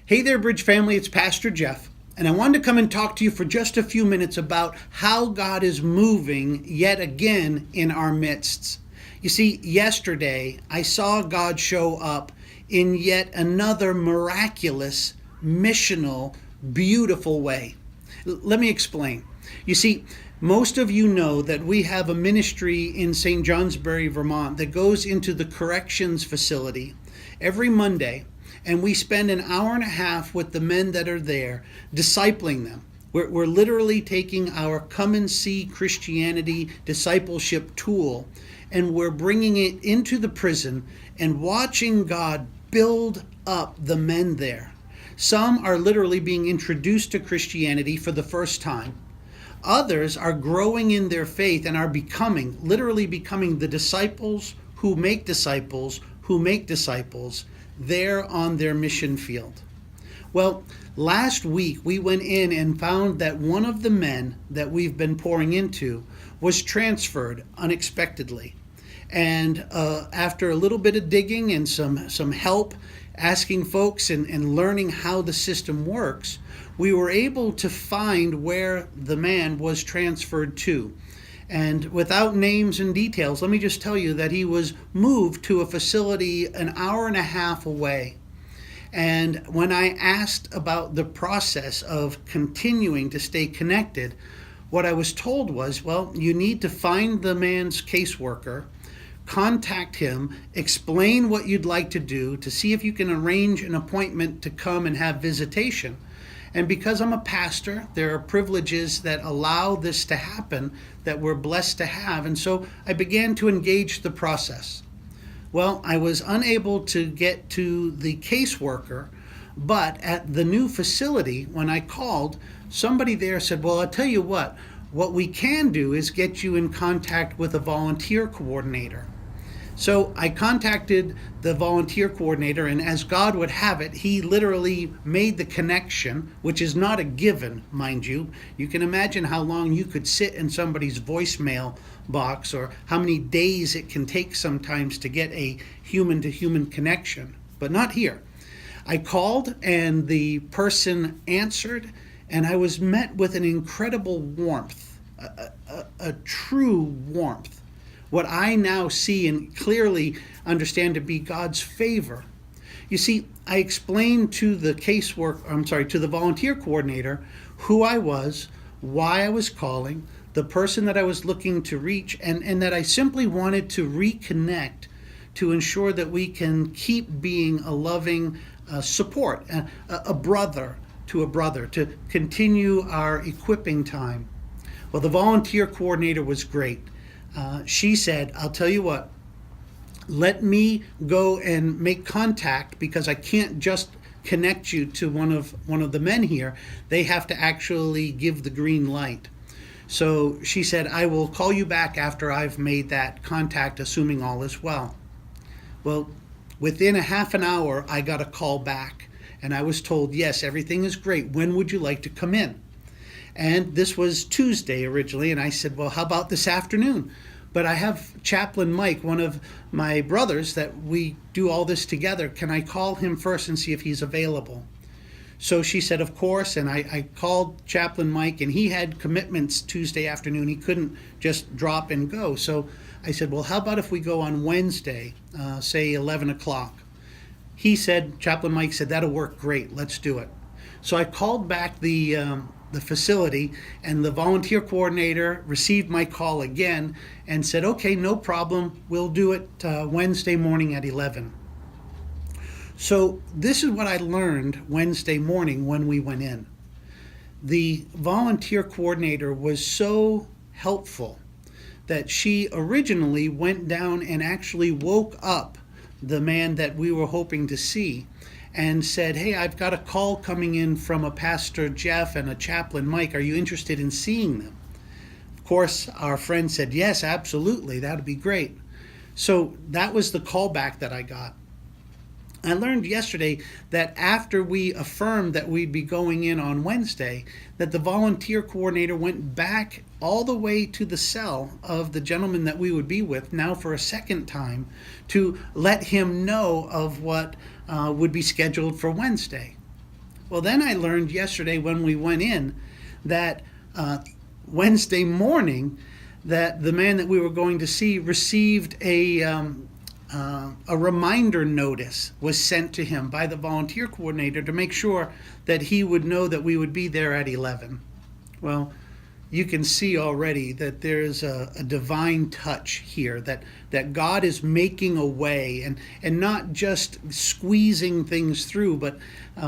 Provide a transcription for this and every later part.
Hey there, Bridge family, it's Pastor Jeff, and I wanted to come and talk to you for just a few minutes about how God is moving yet again in our midst. You see, yesterday I saw God show up in yet another miraculous, missional, beautiful way. Let me explain. You see, most of you know that we have a ministry in St. Johnsbury, Vermont that goes into the corrections facility every Monday, and we spend an hour and a half with the men that are there, discipling them. We're literally taking our Come and See Christianity discipleship tool, and we're bringing it into the prison and watching God build up the men there. Some are literally being introduced to Christianity for the first time. Others are growing in their faith and are literally becoming the disciples who make disciples who make disciples there on their mission field. Well, last week we went in and found that one of the men that we've been pouring into was transferred unexpectedly. And after a little bit of digging and some help, asking folks and learning how the system works, we were able to find where the man was transferred to. And without names and details, let me just tell you that he was moved to a facility an hour and a half away. And when I asked about the process of continuing to stay connected, what I was told was, well, you need to find the man's caseworker, contact him, explain what you'd like to do to see if you can arrange an appointment to come and have visitation. And because I'm a pastor, there are privileges that allow this to happen that we're blessed to have. And so I began to engage the process. Well, I was unable to get to the caseworker, but at the new facility, when I called, somebody there said, well, I'll tell you what we can do is get you in contact with a volunteer coordinator. So I contacted the volunteer coordinator, and as God would have it, he literally made the connection, which is not a given, mind you. You can imagine how long you could sit in somebody's voicemail box or how many days it can take sometimes to get a human-to-human connection, but not here. I called, and the person answered, and I was met with an incredible warmth, a true warmth. What I now see and clearly understand to be God's favor. You see, I explained to the to the volunteer coordinator who I was, why I was calling, the person that I was looking to reach, and that I simply wanted to reconnect to ensure that we can keep being a loving support, a brother to a brother, to continue our equipping time. Well, the volunteer coordinator was great. She said, I'll tell you what, let me go and make contact because I can't just connect you to one of the men here. They have to actually give the green light. So she said, I will call you back after I've made that contact, assuming all is well. Well, within a half an hour, I got a call back and I was told, yes, everything is great. When would you like to come in? And this was Tuesday originally, and I said, well, how about this afternoon? But I have Chaplain Mike, one of my brothers, that we do all this together. Can I call him first and see if he's available? So she said, of course, and I called Chaplain Mike, and he had commitments Tuesday afternoon. He couldn't just drop and go. So I said, well, how about if we go on Wednesday, say 11 o'clock? He said, Chaplain Mike said, that'll work great. Let's do it. So I called back the facility, and the volunteer coordinator received my call again and said, okay, no problem, we'll do it Wednesday morning at 11. So this is what I learned Wednesday morning when we went in. The volunteer coordinator was so helpful that she originally went down and actually woke up the man that we were hoping to see and said, hey, I've got a call coming in from a Pastor Jeff and a Chaplain Mike. Are you interested in seeing them? Of course, our friend said, yes, absolutely. That would be great. So that was the callback that I got. I learned yesterday that after we affirmed that we'd be going in on Wednesday, that the volunteer coordinator went back all the way to the cell of the gentleman that we would be with, now for a second time, to let him know of what would be scheduled for Wednesday. Well, then I learned yesterday when we went in that Wednesday morning that the man that we were going to see received a reminder notice was sent to him by the volunteer coordinator to make sure that he would know that we would be there at 11. Well, you can see already that there's a divine touch here, that God is making a way and not just squeezing things through. But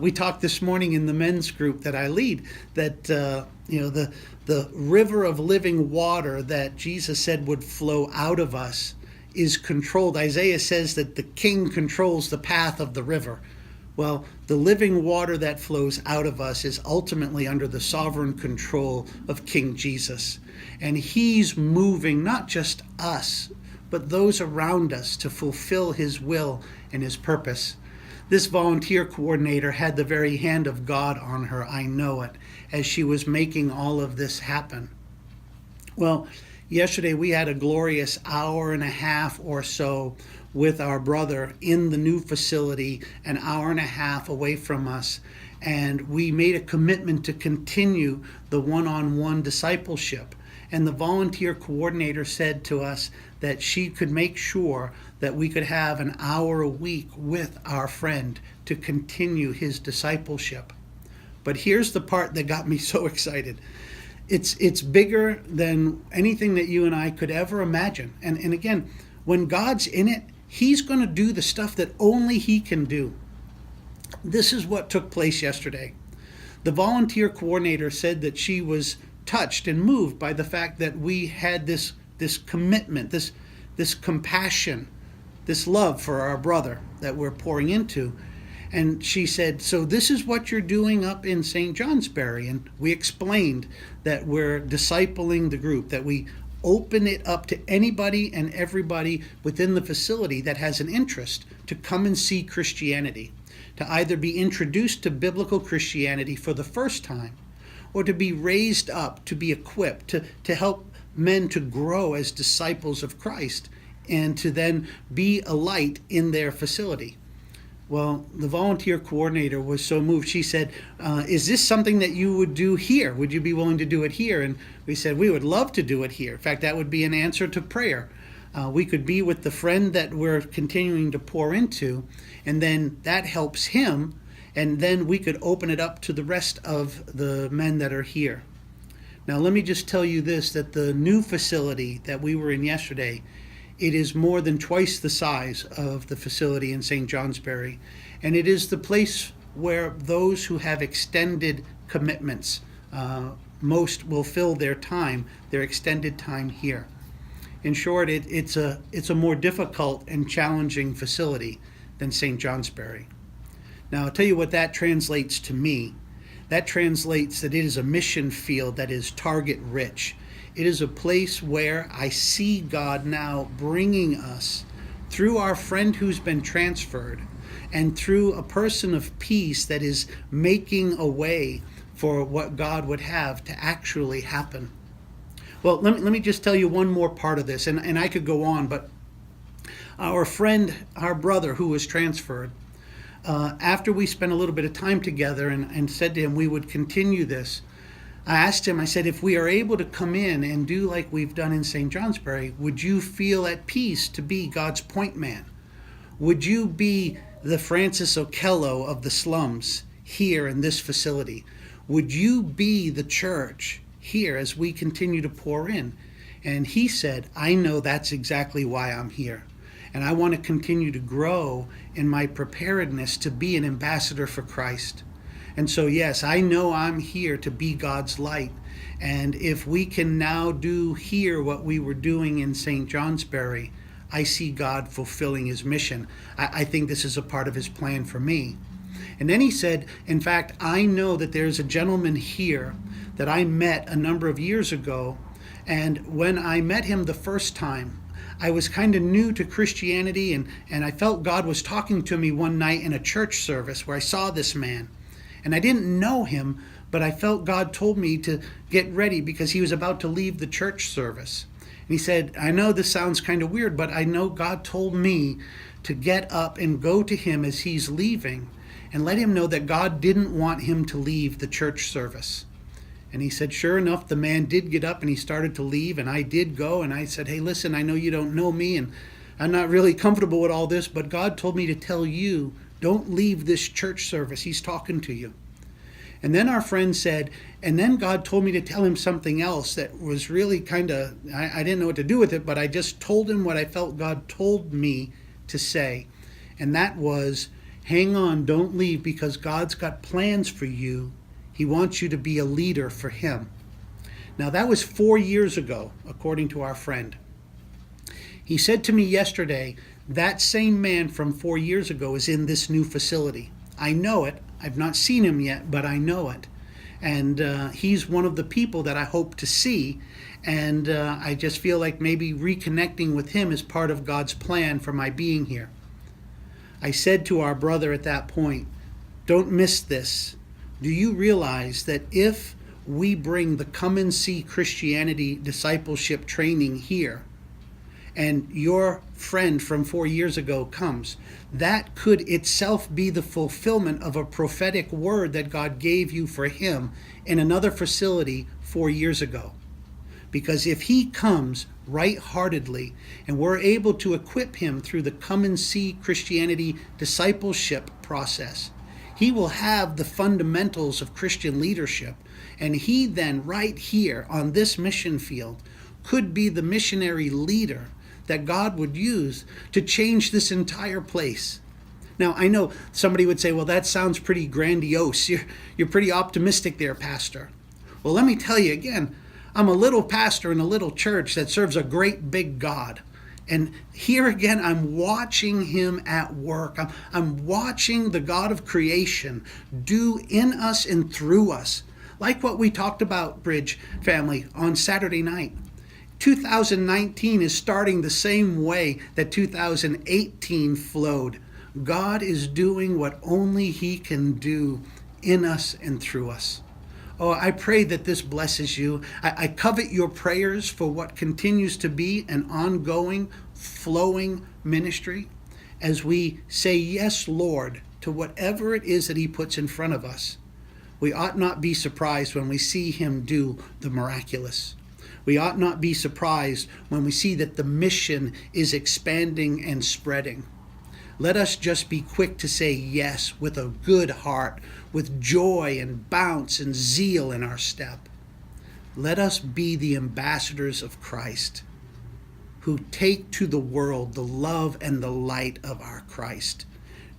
we talked this morning in the men's group that I lead that the river of living water that Jesus said would flow out of us is controlled. Isaiah says that the king controls the path of the river. Well, the living water that flows out of us is ultimately under the sovereign control of King Jesus. And he's moving not just us, but those around us to fulfill his will and his purpose. This volunteer coordinator had the very hand of God on her, I know it, as she was making all of this happen. Well, yesterday we had a glorious hour and a half or so with our brother in the new facility, an hour and a half away from us. And we made a commitment to continue the one-on-one discipleship. And the volunteer coordinator said to us that she could make sure that we could have an hour a week with our friend to continue his discipleship. But here's the part that got me so excited. It's bigger than anything that you and I could ever imagine. And again, when God's in it, he's going to do the stuff that only he can do. This is what took place yesterday. The volunteer coordinator said that she was touched and moved by the fact that we had this commitment, this compassion, this love for our brother that we're pouring into. And she said, so this is what you're doing up in St. Johnsbury. And we explained that we're discipling the group, that we open it up to anybody and everybody within the facility that has an interest to come and see Christianity, to either be introduced to biblical Christianity for the first time, or to be raised up, to be equipped, to help men to grow as disciples of Christ, and to then be a light in their facility. Well, the volunteer coordinator was so moved. She said, is this something that you would do here? Would you be willing to do it here? And we said, we would love to do it here. In fact, that would be an answer to prayer. We could be with the friend that we're continuing to pour into, and then that helps him, and then we could open it up to the rest of the men that are here. Now, let me just tell you this, that the new facility that we were in yesterday, it is more than twice the size of the facility in St. Johnsbury, and it is the place where those who have extended commitments most will fill their extended time here. In short, it's a more difficult and challenging facility than St. Johnsbury. Now, I'll tell you what that translates to me. That translates that it is a mission field that is target rich. It is a place where I see God now bringing us through our friend who's been transferred and through a person of peace that is making a way for what God would have to actually happen. Well, let me just tell you one more part of this, and I could go on, but our friend, our brother who was transferred, after we spent a little bit of time together and said to him we would continue this, I asked him, I said, if we are able to come in and do like we've done in St. Johnsbury, would you feel at peace to be God's point man? Would you be the Francis Okello of the slums here in this facility? Would you be the church here as we continue to pour in? And he said, I know that's exactly why I'm here. And I want to continue to grow in my preparedness to be an ambassador for Christ. And so, yes, I know I'm here to be God's light. And if we can now do here what we were doing in St. Johnsbury, I see God fulfilling his mission. I think this is a part of his plan for me. And then he said, in fact, I know that there's a gentleman here that I met a number of years ago. And when I met him the first time, I was kind of new to Christianity, and I felt God was talking to me one night in a church service where I saw this man. And I didn't know him, but I felt God told me to get ready because he was about to leave the church service. And he said, I know this sounds kind of weird, but I know God told me to get up and go to him as he's leaving and let him know that God didn't want him to leave the church service. And he said, sure enough, the man did get up and he started to leave, and I did go, and I said, hey, listen, I know you don't know me, and I'm not really comfortable with all this, but God told me to tell you, don't leave this church service. He's talking to you. And then our friend said, and then God told me to tell him something else that was really kind of, I didn't know what to do with it, but I just told him what I felt God told me to say. And that was, hang on, don't leave, because God's got plans for you. He wants you to be a leader for him. Now that was 4 years ago, according to our friend. He said to me yesterday, that same man from 4 years ago is in this new facility. I know it. I've not seen him yet, but I know it. And he's one of the people that I hope to see. And I just feel like maybe reconnecting with him is part of God's plan for my being here. I said to our brother at that point, don't miss this. Do you realize that if we bring the Come and See Christianity discipleship training here, and your friend from 4 years ago comes, that could itself be the fulfillment of a prophetic word that God gave you for him in another facility 4 years ago. Because if he comes right-heartedly and we're able to equip him through the Come and See Christianity discipleship process, he will have the fundamentals of Christian leadership, and he then right here on this mission field could be the missionary leader that God would use to change this entire place. Now, I know somebody would say, well, that sounds pretty grandiose. You're pretty optimistic there, Pastor. Well, let me tell you again, I'm a little pastor in a little church that serves a great big God. And here again, I'm watching him at work. I'm watching the God of creation do in us and through us. Like what we talked about, Bridge family, on Saturday night. 2019 is starting the same way that 2018 flowed. God is doing what only he can do in us and through us. Oh, I pray that this blesses you. I covet your prayers for what continues to be an ongoing, flowing ministry as we say, yes, Lord, to whatever it is that he puts in front of us. We ought not be surprised when we see him do the miraculous. We ought not be surprised when we see that the mission is expanding and spreading. Let us just be quick to say yes with a good heart, with joy and bounce and zeal in our step. Let us be the ambassadors of Christ who take to the world the love and the light of our Christ,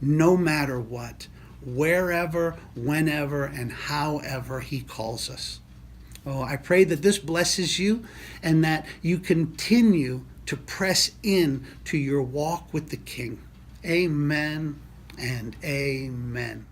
no matter what, wherever, whenever, and however he calls us. Oh, I pray that this blesses you and that you continue to press in to your walk with the King. Amen and amen.